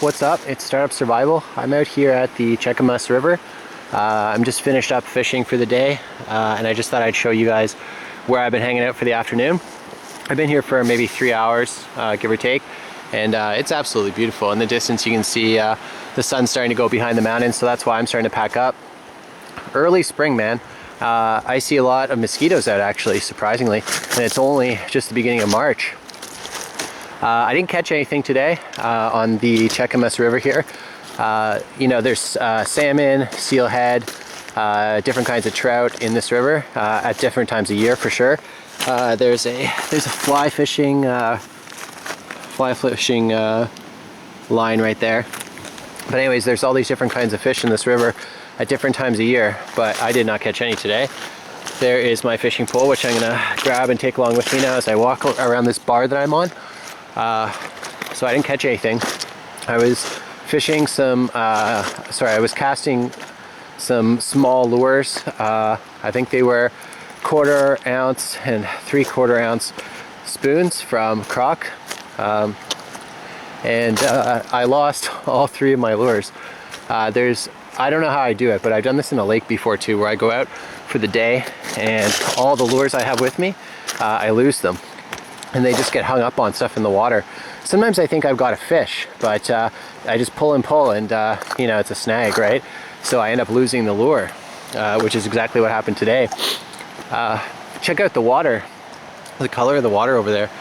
What's up? It's Startup Survival. I'm out here at the Cheakamus River. I'm just finished up fishing for the day, and I just thought I'd show you guys where I've been hanging out for the afternoon. I've been here for maybe 3 hours, give or take, and it's absolutely beautiful. In the distance you can see the sun starting to go behind the mountains, so that's why I'm starting to pack up. Early spring, man. I see a lot of mosquitoes out actually, surprisingly, and it's only just the beginning of March. I didn't catch anything today on the Cheakamus River here. You know, there's salmon, steelhead, different kinds of trout in this river at different times of year for sure. There's a fly fishing line right there. But anyways, there's all these different kinds of fish in this river at different times of year, but I did not catch any today. There is my fishing pole, which I'm gonna grab and take along with me now as I walk around this bar that I'm on. So I didn't catch anything. I was fishing some, I was casting some small lures. I think they were 1/4 ounce and 3/4 ounce spoons from Croc. And I lost all 3 of my lures. I don't know how I do it, but I've done this in a lake before too, where I go out for the day and all the lures I have with me, I lose them. And they just get hung up on stuff in the water. Sometimes I think I've got a fish, but I just pull and you know, it's a snag, right? So I end up losing the lure, which is exactly what happened today. Check out the water, the color of the water over there.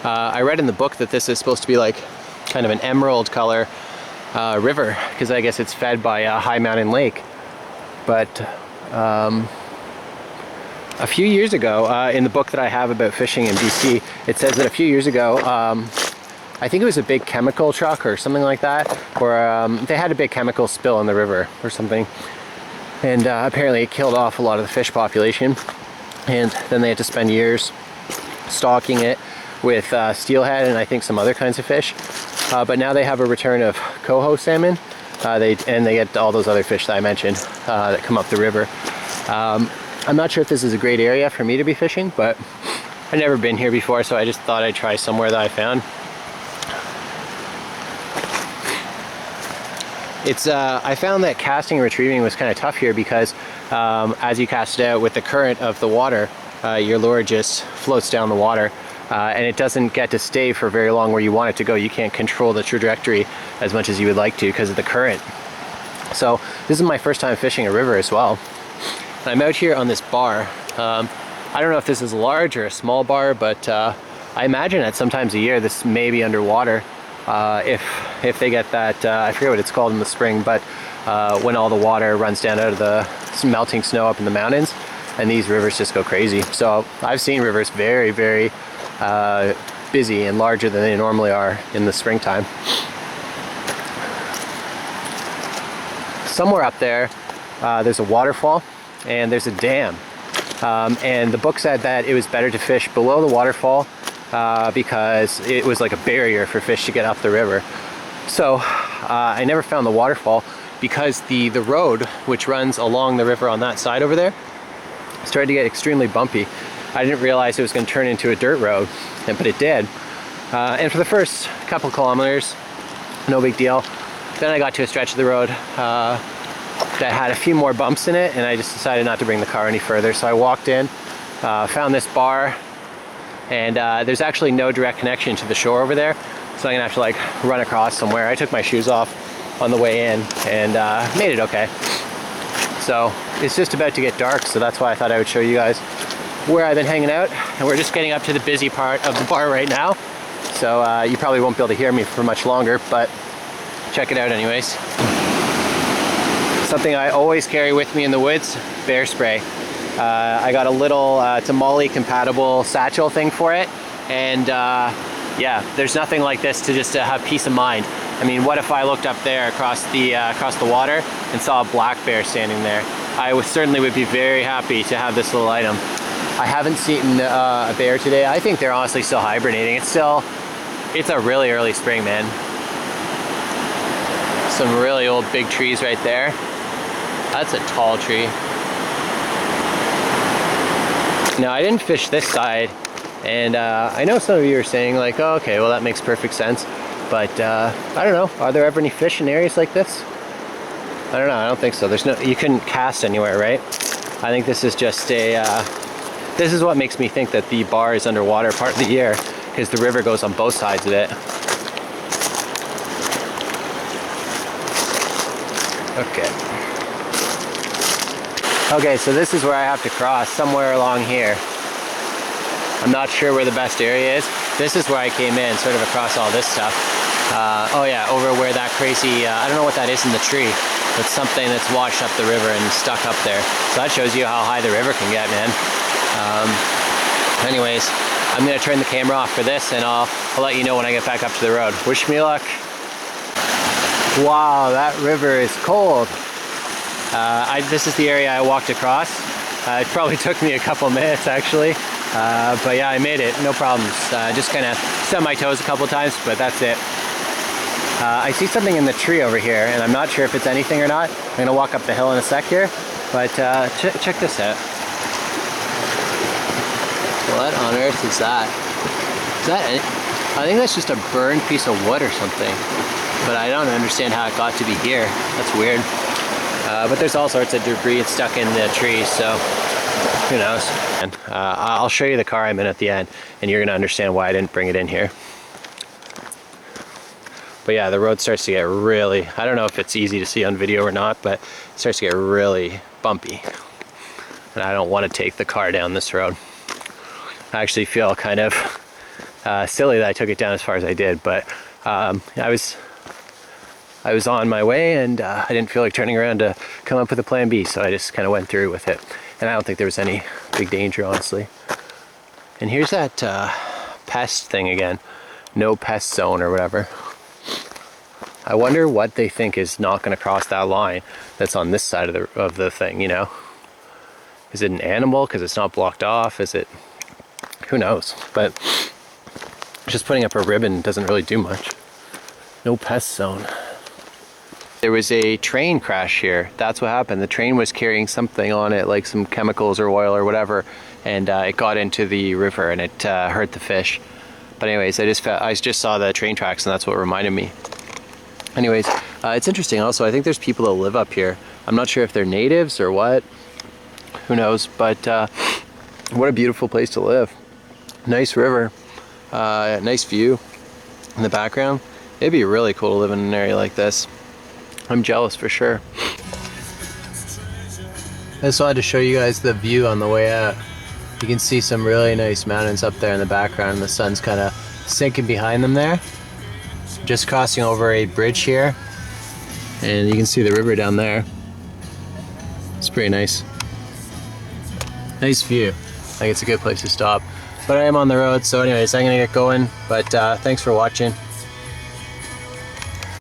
I read in the book that this is supposed to be like kind of an emerald color river, because I guess it's fed by a high mountain lake. But a few years ago, in the book that I have about fishing in BC, it says that a few years ago, I think it was a big chemical truck or something like that, or they had a big chemical spill in the river or something, and apparently it killed off a lot of the fish population, and then they had to spend years stocking it with steelhead and I think some other kinds of fish, but now they have a return of coho salmon, they get all those other fish that I mentioned that come up the river. I'm not sure if this is a great area for me to be fishing, but I've never been here before, so I just thought I'd try somewhere that I found. I found that casting and retrieving was kind of tough here because as you cast it out with the current of the water, your lure just floats down the water, and it doesn't get to stay for very long where you want it to go. You can't control the trajectory as much as you would like to because of the current. So this is my first time fishing a river as well. I'm out here on this bar. I don't know if this is a large or a small bar, but I imagine at some times a year this may be underwater if they get that, I forget what it's called in the spring, but when all the water runs down out of the melting snow up in the mountains, and these rivers just go crazy. So I've seen rivers very, very busy and larger than they normally are in the springtime. Somewhere up there, there's a waterfall and there's a dam, and the book said that it was better to fish below the waterfall because it was like a barrier for fish to get up the river. So I never found the waterfall because the road which runs along the river on that side over there started to get extremely bumpy. I didn't realize it was going to turn into a dirt road, but it did. And for the first couple kilometers, no big deal. Then I got to a stretch of the road that had a few more bumps in it, and I just decided not to bring the car any further. So I walked in, found this bar, and there's actually no direct connection to the shore over there, so I'm gonna have to like run across somewhere. I took my shoes off on the way in and made it okay. So it's just about to get dark, so that's why I thought I would show you guys where I've been hanging out, and we're just getting up to the busy part of the bar right now, so you probably won't be able to hear me for much longer, but check it out anyways. Something I always carry with me in the woods, bear spray. I got a little Tamale compatible satchel thing for it, and yeah, there's nothing like this to just have peace of mind. I mean, what if I looked up there across the water and saw a black bear standing there? I certainly would be very happy to have this little item. I haven't seen a bear today. I think they're honestly still hibernating. It's a really early spring, man. Some really old big trees right there. That's a tall tree. Now, I didn't fish this side, and I know some of you are saying like, oh, okay, well that makes perfect sense. But I don't know, are there ever any fish in areas like this? I don't know, I don't think so. There's no, you couldn't cast anywhere, right? I think this is just a, this is what makes me think that the bar is underwater part of the year, because the river goes on both sides of it. Okay. Okay, so this is where I have to cross, somewhere along here. I'm not sure where the best area is. This is where I came in, sort of across all this stuff. Oh yeah, over where that crazy, I don't know what that is in the tree. It's something that's washed up the river and stuck up there. So that shows you how high the river can get, man. Anyways, I'm gonna turn the camera off for this, and I'll let you know when I get back up to the road. Wish me luck. Wow, that river is cold. This is the area I walked across. It probably took me a couple minutes actually. But yeah, I made it, no problems. Just kind of stubbed my toes a couple times, but that's it. I see something in the tree over here, and I'm not sure if it's anything or not. I'm gonna walk up the hill in a sec here, but check this out. What on earth is that? I think that's just a burned piece of wood or something, but I don't understand how it got to be here. That's weird. But there's all sorts of debris stuck in the trees, so who knows. And I'll show you the car I'm in at the end, and you're gonna understand why I didn't bring it in here. But yeah, the road starts to get really, I don't know if it's easy to see on video or not, but it starts to get really bumpy. And I don't want to take the car down this road. I actually feel kind of silly that I took it down as far as I did, but I was on my way, and I didn't feel like turning around to come up with a plan B, so I just kind of went through with it. And I don't think there was any big danger, honestly. And here's that pest thing again. No pest zone or whatever. I wonder what they think is not going to cross that line that's on this side of the thing, you know? Is it an animal because it's not blocked off? Is it... who knows? But just putting up a ribbon doesn't really do much. No pest zone. There was a train crash here. That's what happened. The train was carrying something on it, like some chemicals or oil or whatever, and it got into the river and it hurt the fish. But anyways, I just saw the train tracks, and that's what reminded me. Anyways, it's interesting also. I think there's people that live up here. I'm not sure if they're natives or what. Who knows? But what a beautiful place to live. Nice river, nice view in the background. It'd be really cool to live in an area like this. I'm jealous for sure. I just wanted to show you guys the view on the way out. You can see some really nice mountains up there in the background, and the sun's kind of sinking behind them there. Just crossing over a bridge here, and you can see the river down there. It's pretty nice. Nice view. I think it's a good place to stop. But I am on the road, so anyways, I'm gonna get going. But thanks for watching.